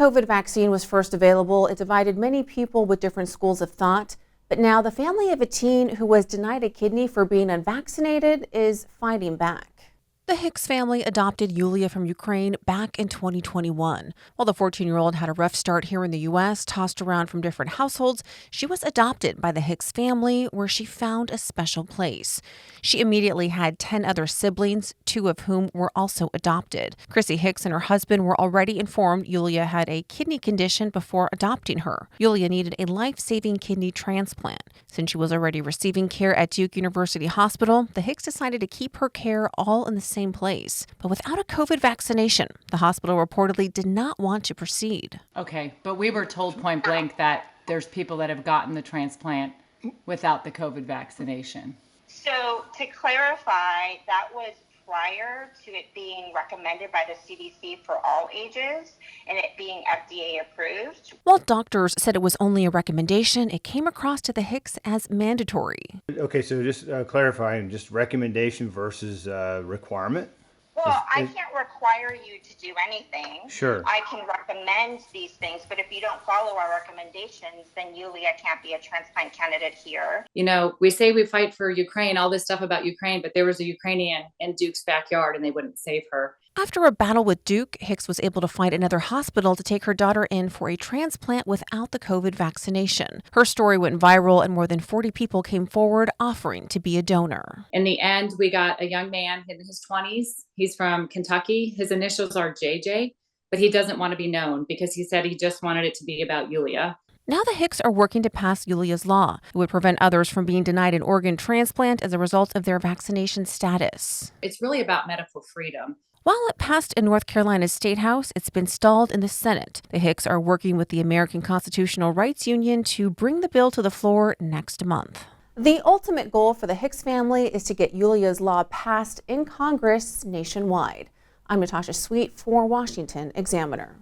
COVID vaccine was first available, it divided many people with different schools of thought. But now the family of a teen who was denied a kidney for being unvaccinated is fighting back. The Hicks family adopted Yulia from Ukraine back in 2021. While the 14-year-old had a rough start here in the U.S., tossed around from different households, she was adopted by the Hicks family, where she found a special place. She immediately had 10 other siblings, 2 of whom were also adopted. Chrissy Hicks and her husband were already informed Yulia had a kidney condition before adopting her. Yulia needed a life-saving kidney transplant. Since she was already receiving care at Duke University Hospital, the Hicks decided to keep her care all in the same place. But without a COVID vaccination, the hospital reportedly did not want to proceed. Okay, but we were told point blank that there's people that have gotten the transplant without the COVID vaccination. So to clarify, that was prior to it being recommended by the CDC for all ages and it being FDA approved. While doctors said it was only a recommendation, it came across to the Hicks as mandatory. Okay, so just clarifying, just recommendation versus requirement? Well, I can't require you to do anything. Sure. I can recommend these things, but if you don't follow our recommendations, then Yulia can't be a transplant candidate here. You know, we say we fight for Ukraine, all this stuff about Ukraine, but there was a Ukrainian in Duke's backyard and they wouldn't save her. After a battle with Duke, Hicks was able to find another hospital to take her daughter in for a transplant without the COVID vaccination. Her story went viral and more than 40 people came forward offering to be a donor. In the end, we got a young man in his 20s. He's from Kentucky. His initials are JJ, but he doesn't want to be known because he said he just wanted it to be about Yulia. Now the Hicks are working to pass Yulia's law. It would prevent others from being denied an organ transplant as a result of their vaccination status. It's really about medical freedom. While it passed in North Carolina's State House, it's been stalled in the Senate. The Hicks are working with the American Constitutional Rights Union to bring the bill to the floor next month. The ultimate goal for the Hicks family is to get Yulia's law passed in Congress nationwide. I'm Natasha Sweet for Washington Examiner.